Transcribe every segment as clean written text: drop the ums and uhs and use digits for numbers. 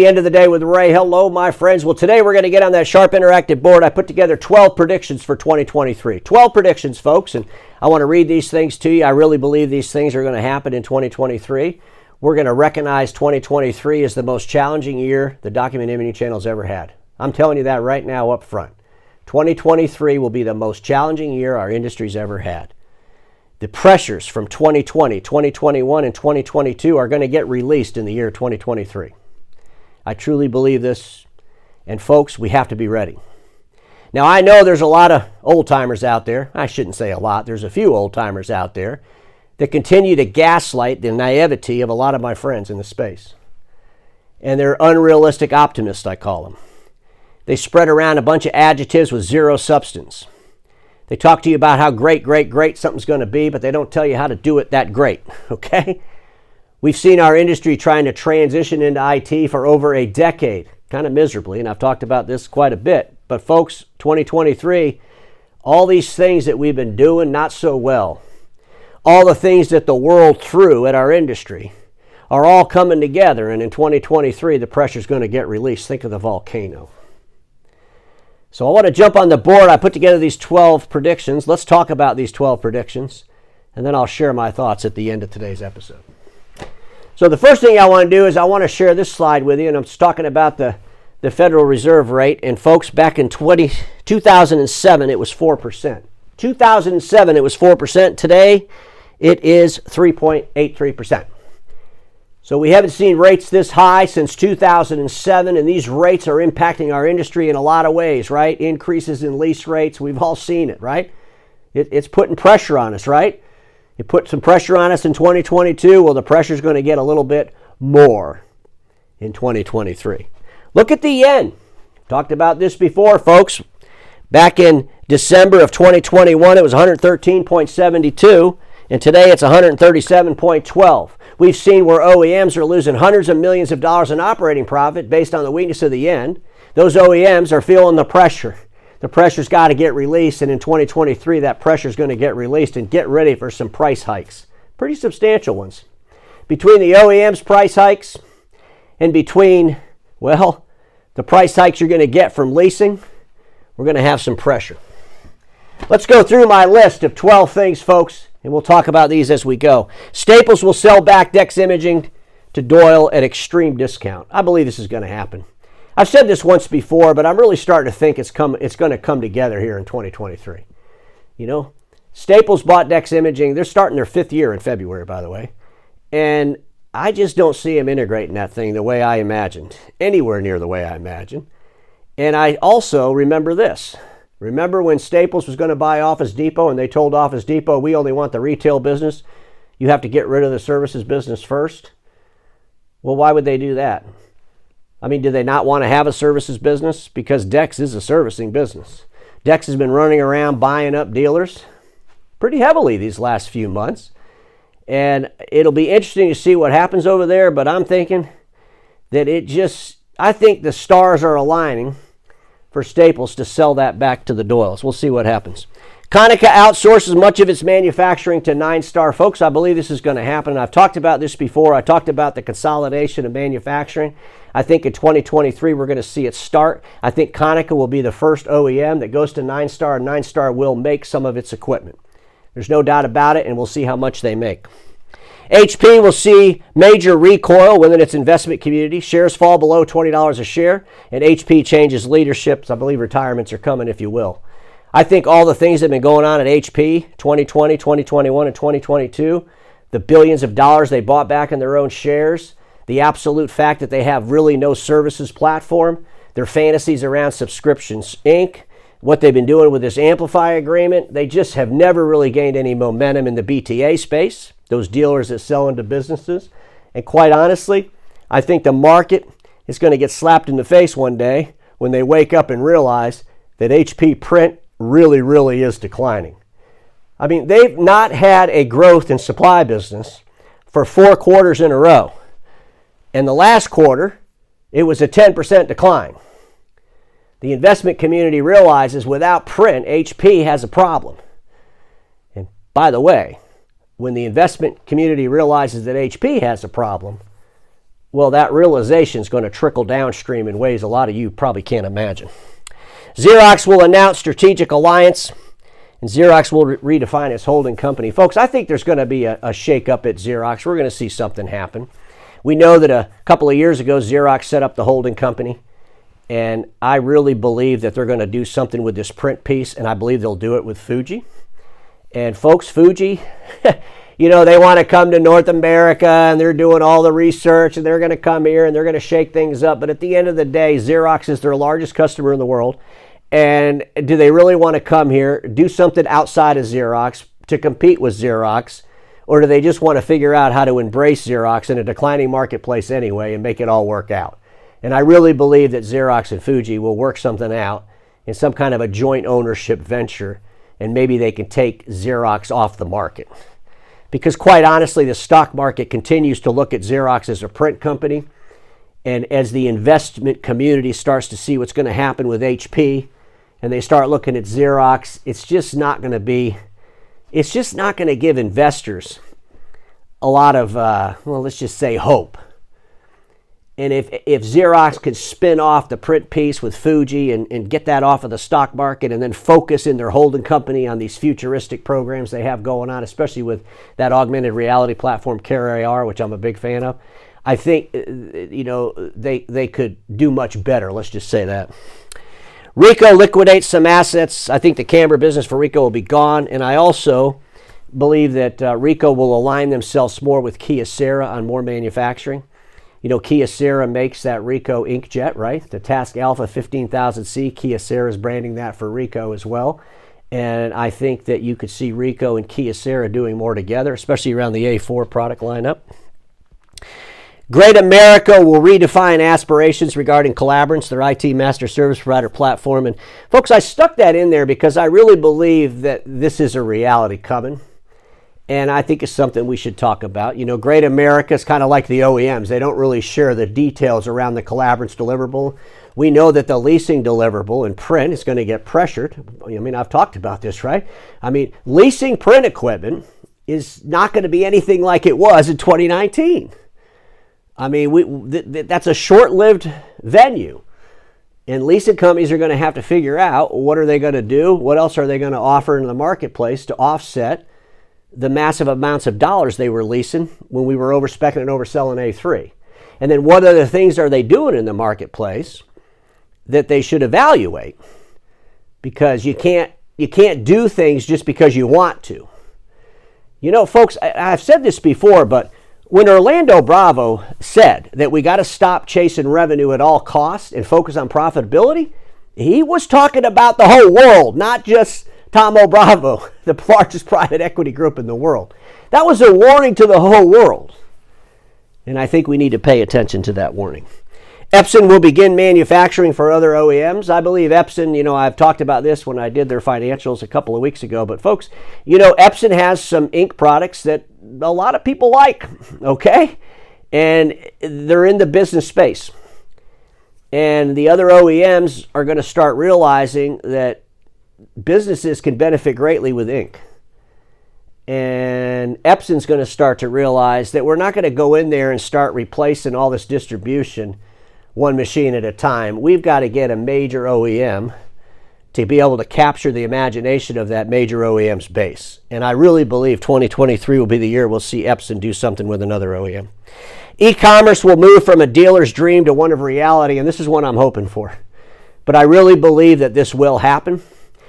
The end of the day with Ray. Hello, my friends. Well, today we're going to get on that Sharp Interactive board. I put together 12 predictions for 2023. 12 predictions, folks, and I want to read these things to you. I really believe these things are going to happen in 2023. We're going to recognize 2023 as the most challenging year the Document Imaging Channel's ever had. I'm telling you that right now up front. 2023 will be the most challenging year our industry's ever had. The pressures from 2020, 2021, and 2022 are going to get released in the year 2023. I truly believe this, and folks, we have to be ready. Now, I know there's a lot of old-timers out there. I shouldn't say a lot. There's a few old-timers out there that continue to gaslight the naivety of a lot of my friends in the space. And they're unrealistic optimists, I call them. They spread around a bunch of adjectives with zero substance. They talk to you about how great something's going to be, but they don't tell you how to do it that great, okay? We've seen our industry trying to transition into IT for over a decade, kind of miserably, and I've talked about this quite a bit. But folks, 2023, all these things that we've been doing not so well, all the things that the world threw at our industry are all coming together, and in 2023, the pressure's going to get released. Think of the volcano. So I want to jump on the board. I put together these 12 predictions. Let's talk about these 12 predictions, and then I'll share my thoughts at the end of today's episode. So the first thing I want to do is I want to share this slide with you, and I'm talking about the Federal Reserve rate. And folks, back in 2007, it was 4%. 2007, it was 4%. Today, it is 3.83%. So we haven't seen rates this high since 2007, and these rates are impacting our industry in a lot of ways, right? Increases in lease rates, we've all seen it, right? It's putting pressure on us, right? It put some pressure on us in 2022. Well, the pressure's going to get a little bit more in 2023. Look at the yen. Talked about this before, folks. Back in December of 2021, it was 113.72, and today it's 137.12. We've seen where OEMs are losing hundreds of millions of dollars in operating profit based on the weakness of the yen. Those OEMs are feeling the pressure. The pressure's got to get released, and in 2023, that pressure's going to get released, and get ready for some price hikes. Pretty substantial ones. Between the OEM's price hikes and between, well, the price hikes you're going to get from leasing, we're going to have some pressure. Let's go through my list of 12 things, folks, and we'll talk about these as we go. Staples will sell back Dex Imaging to Doyle at extreme discount. I believe this is going to happen. I've said this once before, but I'm really starting to think it's going to come together here in 2023. You know, Staples bought Dex Imaging. They're starting their 5th year in February, by the way. And I just don't see them integrating that thing the way I imagined, anywhere near the way I imagined. And I also remember this. Remember when Staples was going to buy Office Depot, and they told Office Depot, we only want the retail business. You have to get rid of the services business first. Well, why would they do that? I mean, do they not want to have a services business? Because Dex is a servicing business. Dex has been running around buying up dealers pretty heavily these last few months. And it'll be interesting to see what happens over there, but I'm thinking that I think the stars are aligning for Staples to sell that back to the Doyles. We'll see what happens. Konica outsources much of its manufacturing to 9-Star. Folks, I believe this is going to happen. I've talked about this before. I talked about the consolidation of manufacturing. I think in 2023 we're going to see it start. I think Konica will be the first OEM that goes to 9-Star, and 9-Star will make some of its equipment. There's no doubt about it, and we'll see how much they make. HP will see major recoil within its investment community. Shares fall below $20 a share, and HP changes leadership. I believe retirements are coming, if you will. I think all the things that have been going on at HP, 2020, 2021, and 2022, the billions of dollars they bought back in their own shares, the absolute fact that they have really no services platform, their fantasies around subscriptions, Inc., what they've been doing with this Amplify agreement, they just have never really gained any momentum in the BTA space, those dealers that sell into businesses. And quite honestly, I think the market is going to get slapped in the face one day when they wake up and realize that HP print really is declining. I mean, they've not had a growth in supply business for 4 quarters in a row. And the last quarter, it was a 10% decline. The investment community realizes without print, HP has a problem. And by the way, when the investment community realizes that HP has a problem, well, that realization is going to trickle downstream in ways a lot of you probably can't imagine. Xerox will announce strategic alliance, and Xerox will redefine its holding company. Folks, I think there's going to be a shakeup at Xerox. We're going to see something happen. We know that a couple of years ago, Xerox set up the holding company, and I really believe that they're going to do something with this print piece, and I believe they'll do it with Fuji. And folks, Fuji, you know, they want to come to North America, and they're doing all the research, and they're going to come here, and they're going to shake things up. But at the end of the day, Xerox is their largest customer in the world. And do they really want to come here, do something outside of Xerox to compete with Xerox? Or do they just want to figure out how to embrace Xerox in a declining marketplace anyway and make it all work out? And I really believe that Xerox and Fuji will work something out in some kind of a joint ownership venture, and maybe they can take Xerox off the market. Because quite honestly, the stock market continues to look at Xerox as a print company. And as the investment community starts to see what's going to happen with HP, and they start looking at Xerox, it's just not going to give investors a lot of, well, let's just say hope. And if Xerox could spin off the print piece with Fuji and get that off of the stock market and then focus in their holding company on these futuristic programs they have going on, especially with that augmented reality platform, CareAR, which I'm a big fan of, I think, you know, they could do much better. Let's just say that. Ricoh liquidates some assets. I think the camera business for Ricoh will be gone. And I also believe that Ricoh will align themselves more with Kyocera on more manufacturing. You know, Kyocera makes that Ricoh inkjet, right? The Task Alpha 15000C. Kyocera is branding that for Ricoh as well. And I think that you could see Ricoh and Kyocera doing more together, especially around the A4 product lineup. Great America will redefine aspirations regarding Collaborance, their IT master service provider platform. And folks, I stuck that in there because I really believe that this is a reality coming. And I think it's something we should talk about. You know, Great America is kind of like the OEMs. They don't really share the details around the Collaborance deliverable. We know that the leasing deliverable in print is going to get pressured. I mean, I've talked about this, right? I mean, leasing print equipment is not going to be anything like it was in 2019. I mean, that's a short-lived venue. And leasing companies are going to have to figure out what are they going to do, what else are they going to offer in the marketplace to offset the massive amounts of dollars they were leasing when we were overspeccing and overselling A3. And then what other things are they doing in the marketplace that they should evaluate? Because you can't do things just because you want to. You know, folks, I've said this before, but when Orlando Bravo said that we got to stop chasing revenue at all costs and focus on profitability, he was talking about the whole world, not just Tomo Bravo, the largest private equity group in the world. That was a warning to the whole world. And I think we need to pay attention to that warning. Epson will begin manufacturing for other OEMs. I believe Epson, you know, I've talked about this when I did their financials a couple of weeks ago. But folks, you know, Epson has some ink products that a lot of people like, okay? And they're in the business space. And the other OEMs are going to start realizing that businesses can benefit greatly with ink. And Epson's going to start to realize that we're not going to go in there and start replacing all this distribution one machine at a time. We've got to get a major OEM to be able to capture the imagination of that major OEM's base. And I really believe 2023 will be the year we'll see Epson do something with another OEM. E-commerce will move from a dealer's dream to one of reality, and this is what I'm hoping for. But I really believe that this will happen.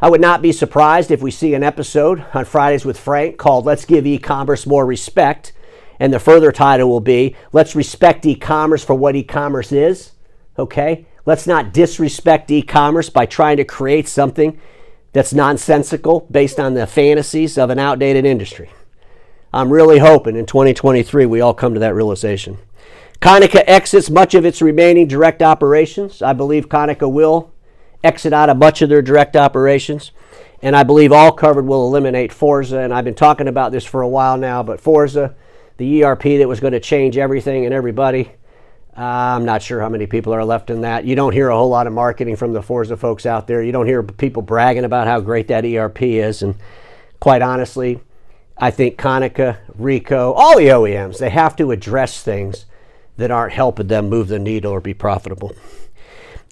I would not be surprised if we see an episode on Fridays with Frank called Let's Give E-commerce More Respect. And the further title will be, let's respect e-commerce for what e-commerce is, okay? Let's not disrespect e-commerce by trying to create something that's nonsensical based on the fantasies of an outdated industry. I'm really hoping in 2023 we all come to that realization. Konica exits much of its remaining direct operations. I believe Konica will exit out of much of their direct operations. And I believe All Covered will eliminate Forza. And I've been talking about this for a while now, but Forza, the ERP that was going to change everything and everybody, I'm not sure how many people are left in that. You don't hear a whole lot of marketing from the Forza folks out there. You don't hear people bragging about how great that ERP is. And quite honestly, I think Konica, Ricoh, all the OEMs, they have to address things that aren't helping them move the needle or be profitable.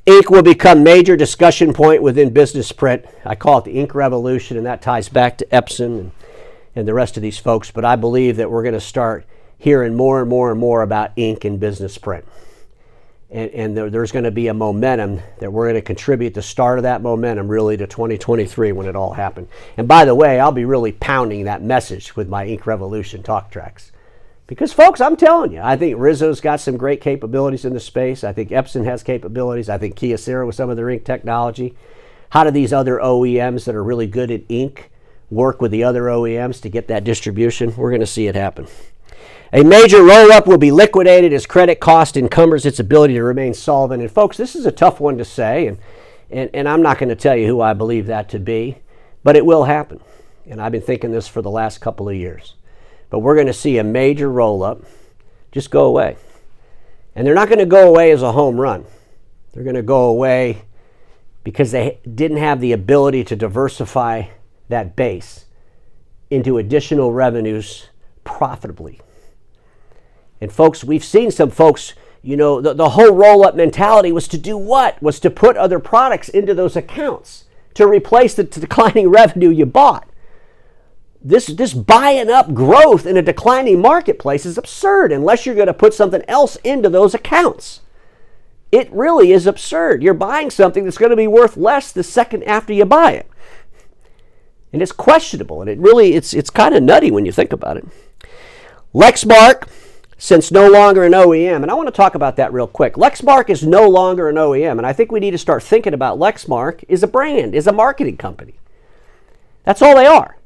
Ink will become major discussion point within business print. I call it the ink revolution, and that ties back to Epson and the rest of these folks. But I believe that we're going to start hearing more and more and more about ink in business print. And there's going to be a momentum that we're going to contribute the start of that momentum really to 2023 when it all happened. And by the way, I'll be really pounding that message with my Ink Revolution talk tracks. Because folks, I'm telling you, I think Rizzo's got some great capabilities in the space. I think Epson has capabilities. I think Kyocera with some of their ink technology. How do these other OEMs that are really good at ink work with the other OEMs to get that distribution? We're going to see it happen. A major roll-up will be liquidated as credit cost encumbers its ability to remain solvent. And folks, this is a tough one to say, and I'm not going to tell you who I believe that to be, but it will happen. And I've been thinking this for the last couple of years. But we're going to see a major roll-up just go away. And they're not going to go away as a home run. They're going to go away because they didn't have the ability to diversify that base into additional revenues profitably. And folks, we've seen some folks, you know, the whole roll-up mentality was to do what? Was to put other products into those accounts to replace the declining revenue you bought. This buying up growth in a declining marketplace is absurd unless you're going to put something else into those accounts. It really is absurd. You're buying something that's going to be worth less the second after you buy it. And it's questionable, and it's kind of nutty when you think about it. Lexmark, since no longer an OEM, and I want to talk about that real quick. Lexmark is no longer an OEM, and I think we need to start thinking about Lexmark as a brand, as a marketing company. That's all they are.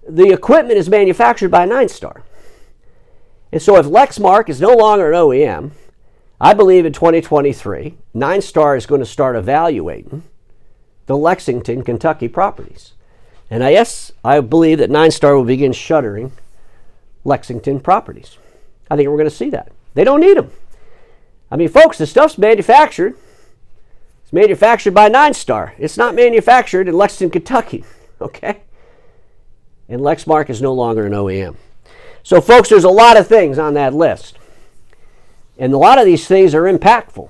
The equipment is manufactured by NineStar. And so if Lexmark is no longer an OEM, I believe in 2023, NineStar is going to start evaluating the Lexington, Kentucky properties. And I believe that NineStar will begin shuttering Lexington properties. I think we're going to see that. They don't need them. I mean, folks, the stuff's manufactured. It's manufactured by NineStar. It's not manufactured in Lexington, Kentucky. Okay? And Lexmark is no longer an OEM. So, folks, there's a lot of things on that list. And a lot of these things are impactful.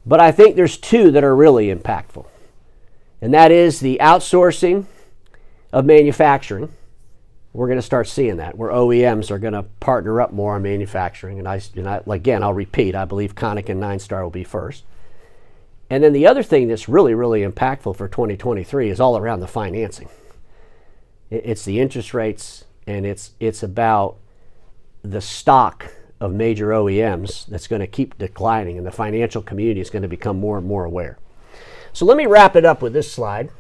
But I think there's two that are really impactful. And that is the outsourcing of manufacturing. We're going to start seeing that, where OEMs are going to partner up more on manufacturing. And again, I'll repeat, I believe Konica and NineStar will be first. And then the other thing that's really, really impactful for 2023 is all around the financing. It's the interest rates, and it's about the stock of major OEMs that's going to keep declining, and the financial community is going to become more and more aware. So let me wrap it up with this slide,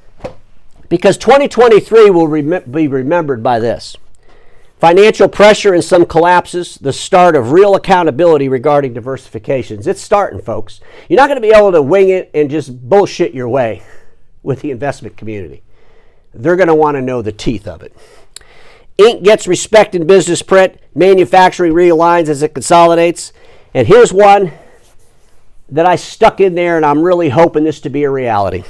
because 2023 will be remembered by this. Financial pressure and some collapses, the start of real accountability regarding diversifications. It's starting, folks. You're not going to be able to wing it and just bullshit your way with the investment community. They're going to want to know the teeth of it. Ink gets respect in business print. Manufacturing realigns as it consolidates. And here's one that I stuck in there, and I'm really hoping this to be a reality.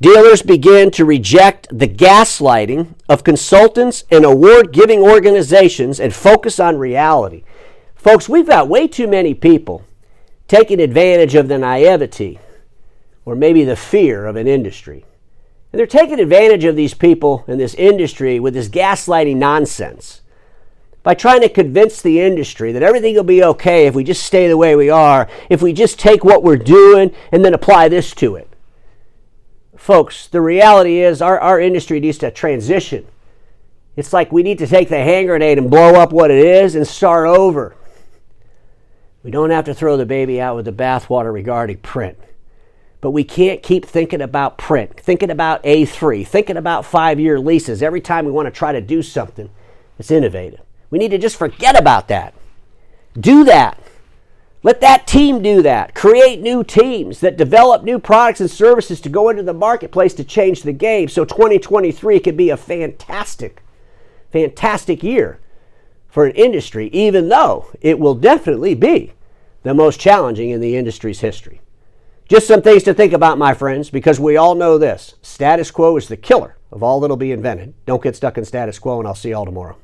Dealers begin to reject the gaslighting of consultants and award-giving organizations and focus on reality. Folks, we've got way too many people taking advantage of the naivety or maybe the fear of an industry. And they're taking advantage of these people in this industry with this gaslighting nonsense by trying to convince the industry that everything will be okay if we just stay the way we are, if we just take what we're doing and then apply this to it. Folks, the reality is our industry needs to transition. It's like we need to take the hand grenade and blow up what it is and start over. We don't have to throw the baby out with the bathwater regarding print. But we can't keep thinking about print, thinking about A3, thinking about 5-year leases every time we want to try to do something that's innovative. We need to just forget about that. Do that. Let that team do that. Create new teams that develop new products and services to go into the marketplace to change the game. So 2023 could be a fantastic year for an industry, even though it will definitely be the most challenging in the industry's history. Just some things to think about, my friends, because we all know this. Status quo is the killer of all that'll be invented. Don't get stuck in status quo, and I'll see you all tomorrow.